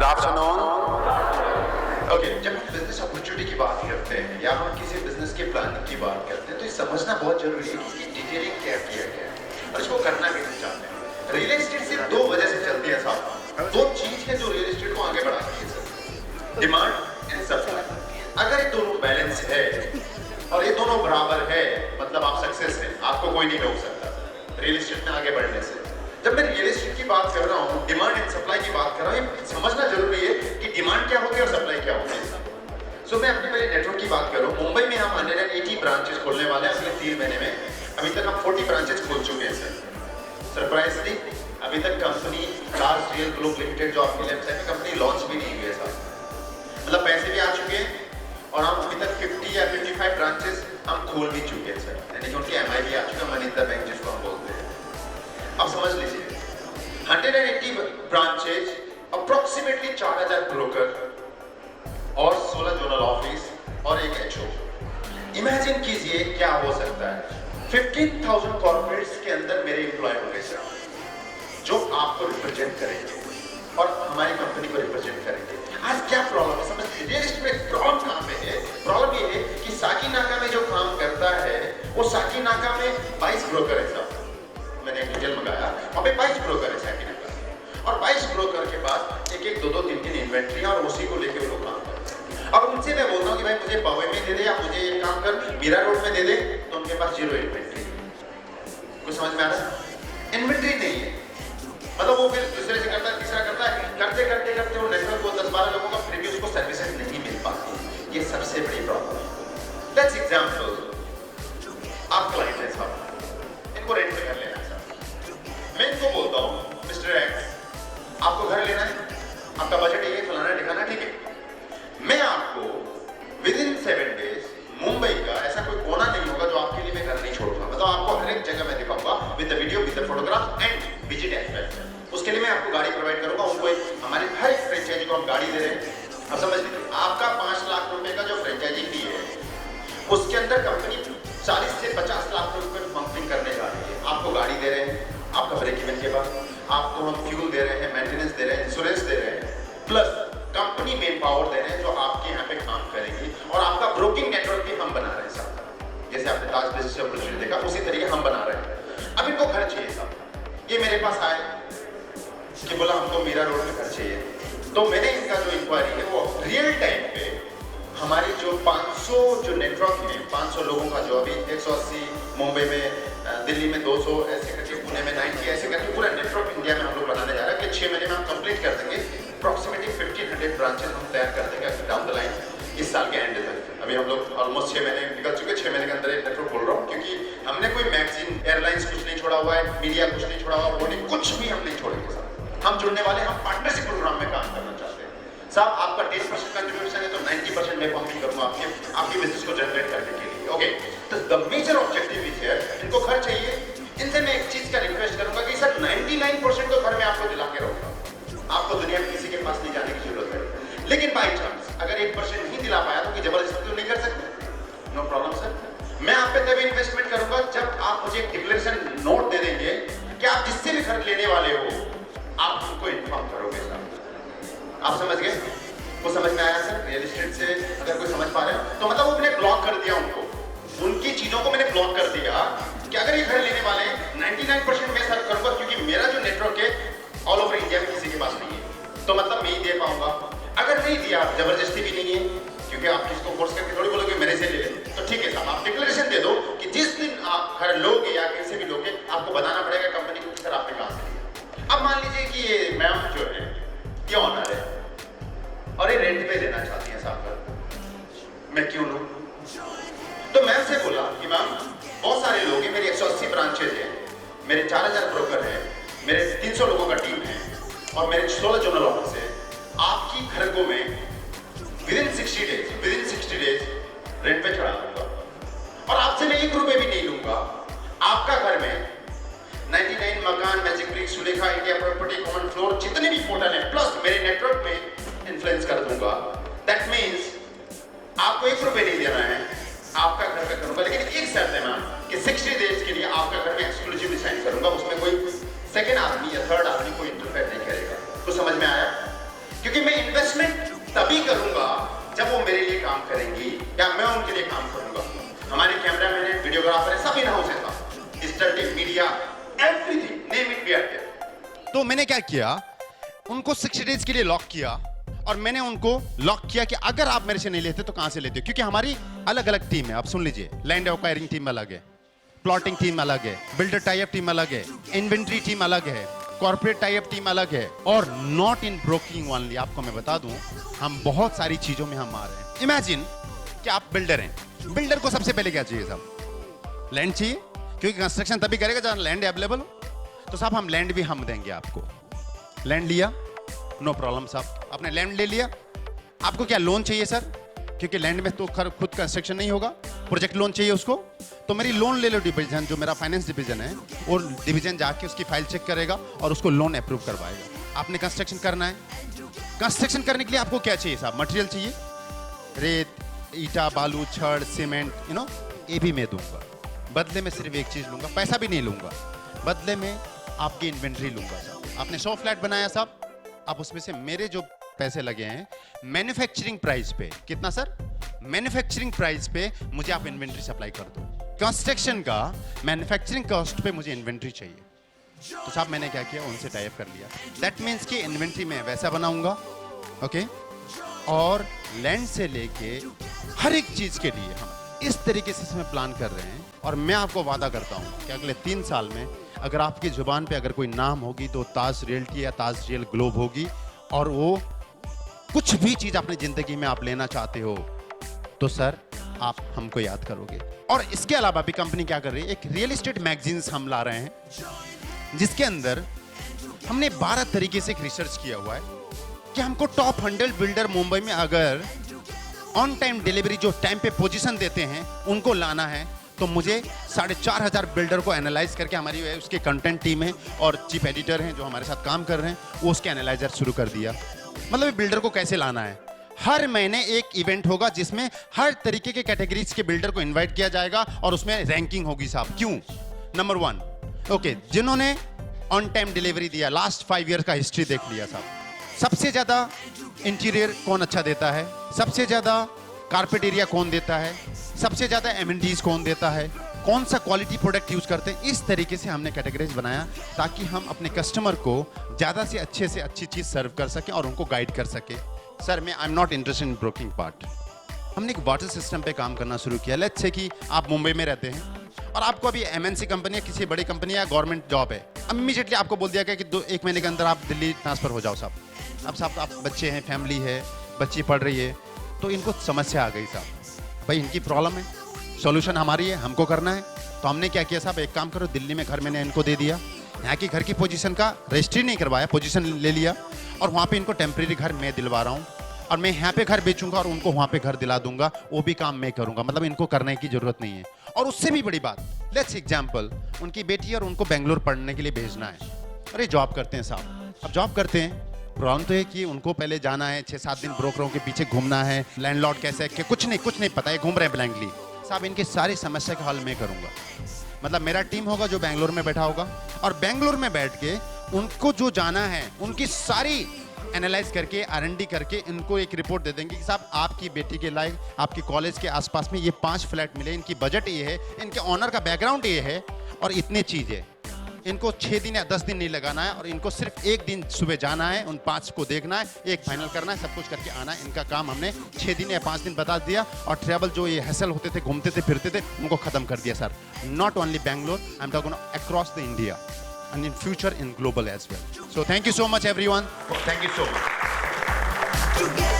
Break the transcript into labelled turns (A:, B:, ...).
A: Afternoon. Okay, जब हम business opportunity की बात करते हैं या हम किसी बिजनेस के प्लानिंग की बात करते हैं तो ये समझना बहुत जरूरी है कि इसकी डिटेलिंग क्या किया गया है और इसको करना कैसे चाहते हैं। रियल एस्टेट सिर्फ दो वजह से चलती है साहब, दो चीज है जो रियल एस्टेट को आगे बढ़ाती है सर, डिमांड एंड सप्लाई। अगर ये दोनों बैलेंस है और ये दोनों बराबर है मतलब आप सक्सेस है, आपको कोई नहीं रोक सकता रियल एस्टेट में आगे बढ़ने से। जब मैं रियल एस्टेट की बात कर रहा हूँ, डिमांड एंड सप्लाई की बात कर रहा हूँ, ये समझना जरूरी है कि डिमांड क्या होती है और सप्लाई क्या होती है। सो मैं अपने पहले नेटवर्क की बात करूँ, मुंबई में हम 180 ब्रांचेस खोलने वाले हैं अगले 3 महीने में। अभी तक हम 40 ब्रांचेस खोल चुके हैं सर। सरप्राइजली अभी तक company cars real group limited जो आपकी लेफ्ट साइड में कंपनी लॉन्च भी नहीं हुई है सर, मतलब पैसे भी आ चुके हैं और हम अभी तक 50 या 55 ब्रांचेस हम खोल भी चुके हैं सर, यानी कि उनकी MI भी आ चुका है, मनी इन द बैंक जिसको हम बोलते हैं। अब समझ लीजिए 180 ब्रांचेज, अप्रोक्सीमेटली 4000 ब्रोकर और 16 जोनल ऑफिस और एक HO। इमेजिन कीजिए क्या हो सकता है। 15,000 कॉर्पोरेट्स के अंदर मेरे एम्प्लॉय होंगे सर, जो आपको रिप्रेजेंट करेंगे और हमारी कंपनी को रिप्रेजेंट करेंगे। आज क्या प्रॉब्लम है समझ लीजिए, रियल एस्टेट में प्रॉब्लम कहाँ पे है? प्रॉब्लम ये है कि साकीनाका में जो काम करता है वो साकीनाका में 22 ब्रोकर है साहब। मैंने एक डिटेल मंगाया, वहाँ पे 22 ब्रोकर है साकीनाका और 22 ब्रोकर के पास एक 2-2, 3-3 इन्वेंट्री और उसी को लेके वो लोग काम करते हैं। अब उनसे मैं बोल रहा हूँ कि भाई मुझे पवे में दे दे या मुझे ये काम कर मीरा रोड में दे दे, तो उनके पास 0 इन्वेंट्री। कुछ समझ में आ रहा है? इन्वेंट्री नहीं है, मतलब वो फिर दूसरे से करता है, तीसरा करता है, करते करते करते वो नेटवर्क को 10-12 लोगों का फिर भी उसको सर्विसेज नहीं मिल पाती। ये सबसे बड़ी प्रॉब्लम है। लेट्स एग्जांपल, आप क्लाइंट है साहब, इनको रेंट पे घर लेना है साहब। मैं इनको बोलता हूँ मिस्टर एक्स, आपको घर लेना है, आपका बजट ये फलाना ठिकाना, ठीक है। मैं आपको विद इन 7 डेज मुंबई का ऐसा कोई कोना नहीं होगा जो आपके लिए मैं घर नहीं छोड़ूंगा, मतलब आपको हर एक जगह मैं दिखाऊंगा with the video, with the photograph and visit aspect. उसके लिए मैं आपको गाड़ी प्रोवाइड करूंगा, उनको हमारे हर एक फ्रेंचाइजी को हम गाड़ी दे रहे हैं। अब समझ लीजिए आपका 5 लाख रुपए का जो फ्रेंचाइजी फी है उसके अंदर कंपनी 40 से 50 लाख रुपए पंपिंग करने जा रही है। आपको गाड़ी दे रहे हैं, आपका ब्रेक इवन के बाद आपको हम फ्यूल दे रहे हैं, मेंटेनेंस दे रहे हैं, इंश्योरेंस दे रहे हैं, प्लस कंपनी मेन पावर दे रहे हैं जो आपके यहाँ पे काम करेगी और आपका ब्रोकिंग नेटवर्क भी हम बना रहे हैं साहब। जैसे आपने ताज बिजनेस अपॉर्चुनिटी देखा उसी तरीके हम बना रहे हैं। अब इनको घर चाहिए साहब, ये मेरे पास आए कि बोला हमको मीरा रोड में घर चाहिए, तो मैंने इनका जो इंक्वायरी है वो रियल टाइम पे हमारी जो 500 जो नेटवर्क है, 500 लोगों का जो अभी 180 मुंबई में, दिल्ली में 200 ऐसे करके, पुणे में 90 ऐसे करके पूरा नेटवर्क इंडिया में हम लोग बनाने जा रहे हैं कि 6 महीने में हम कंप्लीट कर देंगे। अप्रॉक्सीमेटली 1500 ब्रांचेस हम तैयार कर देंगे डाउन द लाइन इस साल के एंड तक। अभी हम लोग ऑलमोस्ट 6 महीने निकल चुके, 6 महीने के अंदर एक नेटवर्क बोल रहा हूँ, क्योंकि हमने कोई मैगजीन, एयरलाइंस कुछ नहीं छोड़ा हुआ है, मीडिया कुछ नहीं छोड़ा हुआ, बोर्डिंग कुछ भी हम नहीं छोड़ेंगे साहब। हम जुड़ने वाले, हम पार्टनरशिप प्रोग्राम में काम करना चाहते हैं साहब। आपका 10% कंट्रीब्यूशन है तो 90% मैं पंपिंग करूंगा आपकी बिजनेस को जनरेट करने के लिए। ओके, तो the major objective is here, इनको घर चाहिए। इनसे मैं एक चीज का रिक्वेस्ट करूंगा कि सर 99% तो घर में आपको दिला के रहूंगा, आपको दुनिया में किसी के पास नहीं जाने की जरूरत है। लेकिन बाई चांस अगर 1% नहीं दिला पाया तो जबरदस्ती तो नहीं कर सकते, नो प्रॉब्लम सर। मैं आप पे तभी इन्वेस्टमेंट करूंगा जब आप मुझे एक डिक्लेरेशन नोट दे देंगे कि आप जिससे भी घर लेने वाले हो आप उनको इन्फॉर्म करोगे सर। आप समझ गए? वो समझ में आया सर? रियल एस्टेट से अगर कोई समझ पा रहे हो तो मतलब वो मैंने ब्लॉक कर दिया उनको, उनकी चीजों को मैंने ब्लॉक कर दिया कि अगर ये घर लेने वाले 99% मैं सर्व करूंगा, क्योंकि मेरा जो नेटवर्क है ऑल ओवर इंडिया में किसी के पास नहीं है, तो मतलब मैं ही दे पाऊंगा। अगर नहीं दिया, जबरदस्ती भी नहीं है, क्योंकि आप किसको फोर्स करके थोड़ी बोलोगे मेरे से ले ले, तो ठीक है साहब आप डिक्लेरेशन दे दो कि जिस दिन आप घर लोगे या कैसे भी लोगे आपको बताना पड़ेगा कंपनी को सर आपने कहां से लिया। अब मान लीजिए कि ये मैम जो है ये ऑनर है और ये रेंट पे लेना चाहती है साहब घर, मैं क्यों लूं? तो मैम से बोला कि मैम बहुत सारे लोग हैं, मेरी 180 ब्रांचेज है, मेरे 4000 ब्रोकर हैं, मेरे 300 लोगों का टीम है और मेरे 16 जोनल ऑफिस है। आपकी घर को मैं विद इन 60 डेज रेंट पे चढ़ा दूंगा और आपसे मैं 1 रुपए भी नहीं लूंगा। आपका घर में 99 मकान, magic brick, Sulekha, India property, common floor, जितने भी पोर्टल है प्लस मेरे नेटवर्क में इन्फ्लुएंस कर दूंगा। दैट मीन्स आपको 1 रुपए नहीं देना है, आपका घर का करूंगा। लेकिन एक शर्त है मैम कि 60 डेज के लिए आपका घर में एक्सक्लूसिवली साइन करूंगा, उसमें कोई सेकंड आदमी या थर्ड आदमी कोई इंटरफेयर नहीं करेगा। तो समझ में आया? क्योंकि क्योंकि मैं इन्वेस्टमेंट तभी करूंगा जब वो मेरे लिए काम करेंगी या मैं उनके लिए काम करूंगा। हमारे कैमरामैन है, वीडियोग्राफर है, सब इन हाउस है साहब, digital team, media, everything, name it, we are there. तो मैंने क्या किया, उनको 60 डेज के लिए लॉक किया और मैंने उनको लॉक किया कि अगर आप मेरे से नहीं लेते तो कहां से लेते हो, क्योंकि हमारी अलग अलग टीम है। आप सुन लीजिए, लैंड एक्वायरिंग टीम अलग है, प्लॉटिंग टीम अलग है, बिल्डर टाई अप टीम अलग है, इन्वेंट्री टीम अलग है, कॉर्पोरेट टाई अप टीम अलग है, और नॉट इन ब्रोकिंग ओनली। आपको मैं बता दूं, हम बहुत सारी चीजों में हम आ रहे हैं। इमेजिन कि आप बिल्डर हैं, बिल्डर को सबसे पहले क्या चाहिए साहब? लैंड चाहिए, क्योंकि कंस्ट्रक्शन तभी करेगा जब लैंड अवेलेबल हो। तो साहब हम लैंड भी हम देंगे आपको। लैंड लिया, नो प्रॉब्लम साहब, आपने लैंड ले लिया, आपको क्या लोन चाहिए सर? क्योंकि लैंड में तो खुद कंस्ट्रक्शन नहीं होगा, प्रोजेक्ट लोन चाहिए उसको, तो मेरी लोन ले लो डिवीजन, जो मेरा फाइनेंस डिवीजन है, और डिवीजन जाके उसकी फाइल चेक करेगा और उसको लोन अप्रूव करवाएगा। आपने कंस्ट्रक्शन करना है, कंस्ट्रक्शन करने के लिए आपको क्या चाहिए साहब? मटेरियल चाहिए, रेत, ईटा, बालू, छड़, सीमेंट, ये भी मैं दूंगा। बदले में सिर्फ एक चीज लूंगा, पैसा भी नहीं लूंगा, बदले में आपकी इन्वेंट्री लूंगा साहब। आपने 100 फ्लैट बनाया साहब, आप उसमें से मेरे जो पैसे लगे हैं मैन्युफैक्चरिंग प्राइस पे, कितना सर? मैन्युफैक्चरिंग प्राइस पे मुझे आप इन्वेंट्री सप्लाई कर दो। कंस्ट्रक्शन का मैन्युफैक्चरिंग कॉस्ट पे मुझे इन्वेंट्री चाहिए। तो साहब मैंने क्या किया, उनसे टाई अप कर लिया। दैट मीन्स कि इन्वेंट्री में वैसा बनाऊंगा, ओके, और लैंड से लेके हर एक चीज के लिए हम इस तरीके से इसमें प्लान कर रहे हैं। और मैं आपको वादा करता हूं कि अगले 3 साल में अगर आपकी जुबान पे अगर कोई नाम होगी तो ताज रियल्टी या ताज रियल ग्लोब होगी। और वो कुछ भी चीज अपनी जिंदगी में आप लेना चाहते हो तो सर आप हमको याद करोगे। और इसके अलावा भी कंपनी क्या कर रही है, एक रियल एस्टेट मैगजीन्स हम ला रहे हैं, जिसके अंदर हमने 12 तरीके से एक रिसर्च किया हुआ है कि हमको टॉप 100 बिल्डर मुंबई में अगर ऑन टाइम डिलीवरी जो टाइम पे पोजीशन देते हैं उनको लाना है, तो मुझे 4,500 बिल्डर को एनालाइज करके, हमारी उसके कंटेंट टीम है और चीफ एडिटर हैं जो हमारे साथ काम कर रहे हैं, वो उसके एनालाइजर शुरू कर दिया। मतलब बिल्डर को कैसे लाना है, हर महीने एक इवेंट होगा जिसमें हर तरीके के कैटेगरीज के बिल्डर को इनवाइट किया जाएगा और उसमें रैंकिंग होगी साहब। क्यों? नंबर 1, ओके, जिन्होंने ऑन टाइम डिलीवरी दिया, लास्ट 5 ईयर का हिस्ट्री देख लिया साहब, सबसे ज्यादा इंटीरियर कौन अच्छा देता है, सबसे ज्यादा कारपेट एरिया कौन देता है, सबसे ज्यादा एमिनिटीज कौन देता है, कौन सा क्वालिटी प्रोडक्ट यूज करते हैं। इस तरीके से हमने कैटेगरीज बनाया ताकि हम अपने कस्टमर को ज्यादा से अच्छी चीज सर्व कर सकें और उनको गाइड कर सके। सर मैं I am not interested in broking part. हमने एक वाटर सिस्टम पे काम करना शुरू किया। लेट्स से कि आप मुंबई में रहते हैं और आपको अभी एमएनसी कंपनी या किसी बड़ी कंपनी या गवर्नमेंट जॉब है, इमीडिएटली आपको बोल दिया गया कि 1 महीने के अंदर आप दिल्ली ट्रांसफर हो जाओ साहब। अब साहब आप बच्चे हैं, फैमिली है, बच्ची पढ़ रही है, तो इनको समस्या आ गई साहब, भाई इनकी प्रॉब्लम है, सॉल्यूशन हमारी है, हमको करना है। तो हमने क्या किया साहब, एक काम करो, दिल्ली में घर मैंने इनको दे दिया, यहाँ की घर की पोजीशन का रजिस्ट्री नहीं करवाया, पोजीशन ले लिया और वहाँ पे इनको टेम्परेरी घर मैं दिलवा रहा हूँ और मैं यहाँ पे घर बेचूंगा और उनको वहाँ पे घर दिला दूंगा, वो भी काम मैं करूंगा। मतलब इनको करने की जरूरत नहीं है। और उससे भी बड़ी बात, लेट्स एग्जाम्पल, उनकी बेटी और उनको बेंगलोर पढ़ने के लिए भेजना है, अरे जॉब करते हैं साहब, अब जॉब करते हैं, प्रॉब्लम तो है कि उनको पहले जाना है, 6-7 दिन ब्रोकरों के पीछे घूमना है, लैंडलॉर्ड कैसे है, कुछ नहीं पता है, घूम रहे हैं ब्लैंकली साहब। इनकी सारी समस्या का हल मैं करूंगा। मतलब मेरा टीम होगा जो बेंगलोर में बैठा होगा और बेंगलोर में बैठ के उनको जो जाना है उनकी सारी एनालाइज करके R&D करके इनको एक रिपोर्ट दे देंगे कि साहब आपकी बेटी के लायक आपकी कॉलेज के आसपास में ये 5 फ्लैट मिले, इनकी बजट ये है, इनके ऑनर का बैकग्राउंड ये है और इतनी चीज है। इनको 6 दिन या 10 दिन नहीं लगाना है और इनको सिर्फ 1 दिन सुबह जाना है, उन 5 को देखना है, एक फाइनल करना है, सब कुछ करके आना है। इनका काम हमने 6 दिन या 5 दिन बता दिया और ट्रैवल जो ये हैसल होते थे, घूमते थे, फिरते थे, उनको खत्म कर दिया sir. Not only Bangalore, I am talking across the India and in future in global as well. So thank you so much everyone. Thank you so much.